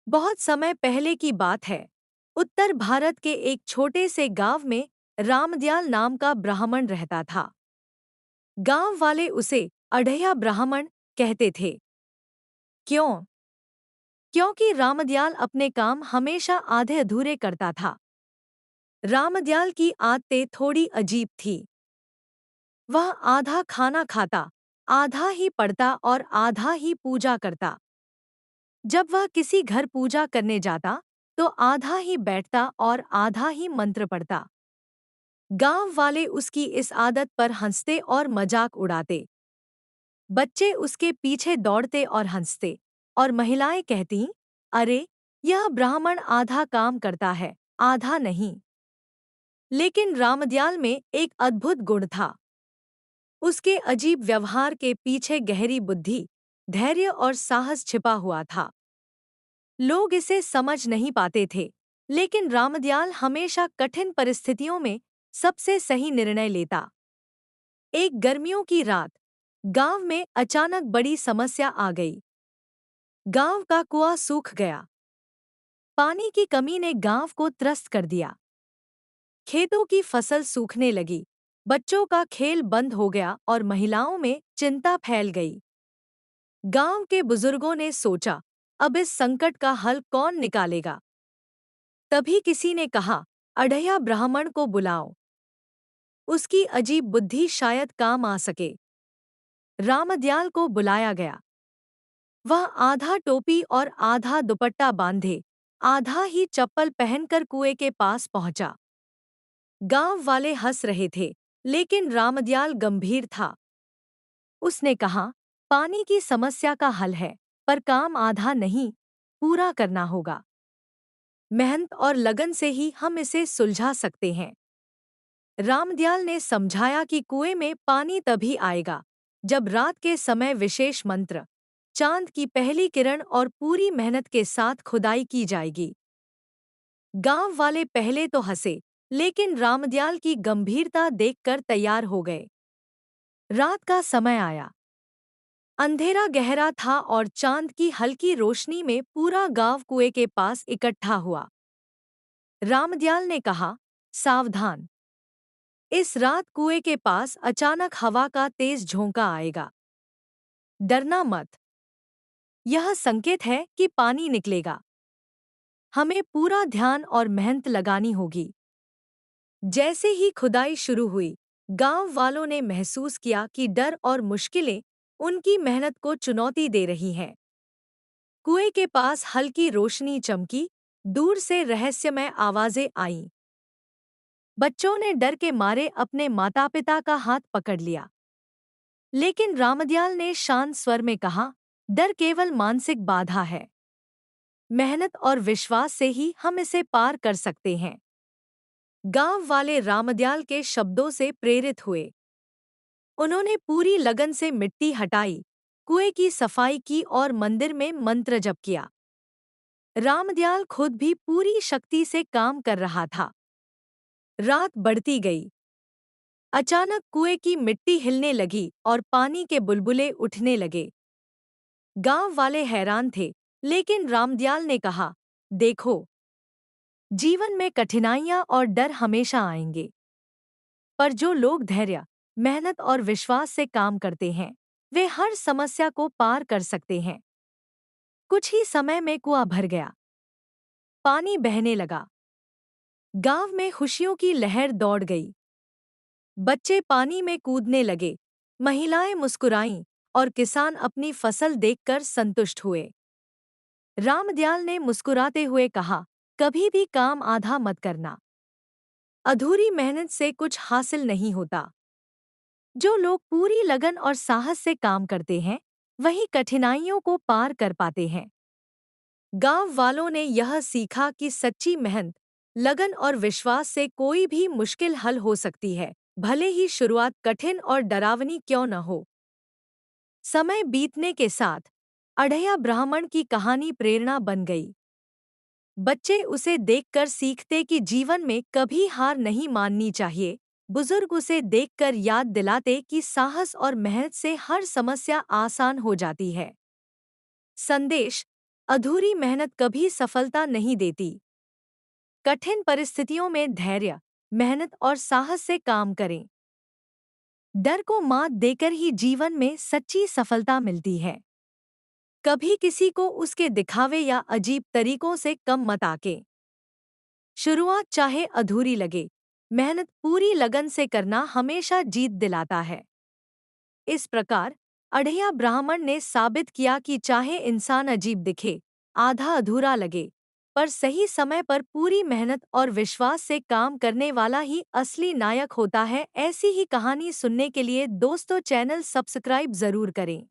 बहुत समय पहले की बात है। उत्तर भारत के एक छोटे से गांव में रामदयाल नाम का ब्राह्मण रहता था। गांव वाले उसे अढ़ैया ब्राह्मण कहते थे। क्यों? क्योंकि रामदयाल अपने काम हमेशा आधे अधूरे करता था। रामदयाल की आदतें थोड़ी अजीब थी। वह आधा खाना खाता, आधा ही पढ़ता और आधा ही पूजा करता। जब वह किसी घर पूजा करने जाता तो आधा ही बैठता और आधा ही मंत्र पढ़ता। गांव वाले उसकी इस आदत पर हंसते और मजाक उड़ाते। बच्चे उसके पीछे दौड़ते और हंसते, और महिलाएं कहतीं, अरे, यह ब्राह्मण आधा काम करता है, आधा नहीं। लेकिन रामदयाल में एक अद्भुत गुण था। उसके अजीब व्यवहार के पीछे गहरी बुद्धि, धैर्य और साहस छिपा हुआ था। लोग इसे समझ नहीं पाते थे, लेकिन रामदयाल हमेशा कठिन परिस्थितियों में सबसे सही निर्णय लेता। एक गर्मियों की रात गांव में अचानक बड़ी समस्या आ गई। गांव का कुआं सूख गया। पानी की कमी ने गांव को त्रस्त कर दिया। खेतों की फसल सूखने लगी। बच्चों का खेल बंद हो गया और महिलाओं में चिंता फैल गई। गांव के बुजुर्गों ने सोचा, अब इस संकट का हल कौन निकालेगा? तभी किसी ने कहा, अढ़ैया ब्राह्मण को बुलाओ। उसकी अजीब बुद्धि शायद काम आ सके। रामदयाल को बुलाया गया। वह आधा टोपी और आधा दुपट्टा बांधे, आधा ही चप्पल पहनकर कुएं के पास पहुंचा। गांव वाले हंस रहे थे, लेकिन रामदयाल गंभीर था। उसने कहा, पानी की समस्या का हल है, पर काम आधा नहीं, पूरा करना होगा। मेहनत और लगन से ही हम इसे सुलझा सकते हैं। रामदयाल ने समझाया कि कुएं में पानी तभी आएगा जब रात के समय विशेष मंत्र, चांद की पहली किरण और पूरी मेहनत के साथ खुदाई की जाएगी। गांव वाले पहले तो हंसे, लेकिन रामदयाल की गंभीरता देखकर तैयार हो गए। रात का समय आया। अंधेरा गहरा था और चांद की हल्की रोशनी में पूरा गांव कुएं के पास इकट्ठा हुआ। रामदयाल ने कहा, सावधान। इस रात कुएं के पास अचानक हवा का तेज झोंका आएगा। डरना मत। यह संकेत है कि पानी निकलेगा। हमें पूरा ध्यान और मेहनत लगानी होगी। जैसे ही खुदाई शुरू हुई, गांव वालों ने महसूस किया कि डर और मुश्किलें उनकी मेहनत को चुनौती दे रही हैं। कुएं के पास हल्की रोशनी चमकी, दूर से रहस्यमय आवाजें आईं। बच्चों ने डर के मारे अपने माता-पिता का हाथ पकड़ लिया। लेकिन रामदयाल ने शांत स्वर में कहा, डर केवल मानसिक बाधा है। मेहनत और विश्वास से ही हम इसे पार कर सकते हैं। गांव वाले रामदयाल के शब्दों से प्रेरित हुए। उन्होंने पूरी लगन से मिट्टी हटाई, कुएं की सफाई की और मंदिर में मंत्र जप किया। रामदयाल खुद भी पूरी शक्ति से काम कर रहा था। रात बढ़ती गई। अचानक कुएं की मिट्टी हिलने लगी और पानी के बुलबुले उठने लगे। गांव वाले हैरान थे, लेकिन रामदयाल ने कहा, देखो, जीवन में कठिनाइयां और डर हमेशा आएंगे, पर जो लोग धैर्य, मेहनत और विश्वास से काम करते हैं, वे हर समस्या को पार कर सकते हैं। कुछ ही समय में कुआं भर गया। पानी बहने लगा। गांव में खुशियों की लहर दौड़ गई। बच्चे पानी में कूदने लगे, महिलाएं मुस्कुराईं और किसान अपनी फसल देखकर संतुष्ट हुए। रामदयाल ने मुस्कुराते हुए कहा, कभी भी काम आधा मत करना। अधूरी मेहनत से कुछ हासिल नहीं होता। जो लोग पूरी लगन और साहस से काम करते हैं, वही कठिनाइयों को पार कर पाते हैं। गांव वालों ने यह सीखा कि सच्ची मेहनत, लगन और विश्वास से कोई भी मुश्किल हल हो सकती है, भले ही शुरुआत कठिन और डरावनी क्यों न हो। समय बीतने के साथ अढ़ैया ब्राह्मण की कहानी प्रेरणा बन गई। बच्चे उसे देखकर सीखते कि जीवन में कभी हार नहीं माननी चाहिए। बुजुर्ग उसे देखकर याद दिलाते कि साहस और मेहनत से हर समस्या आसान हो जाती है। संदेश: अधूरी मेहनत कभी सफलता नहीं देती। कठिन परिस्थितियों में धैर्य, मेहनत और साहस से काम करें। डर को मात देकर ही जीवन में सच्ची सफलता मिलती है। कभी किसी को उसके दिखावे या अजीब तरीकों से कम मत आके। शुरुआत चाहे अधूरी लगे, मेहनत पूरी लगन से करना हमेशा जीत दिलाता है। इस प्रकार अढ़िया ब्राह्मण ने साबित किया कि चाहे इंसान अजीब दिखे, आधा अधूरा लगे, पर सही समय पर पूरी मेहनत और विश्वास से काम करने वाला ही असली नायक होता है। ऐसी ही कहानी सुनने के लिए दोस्तों चैनल सब्सक्राइब जरूर करें।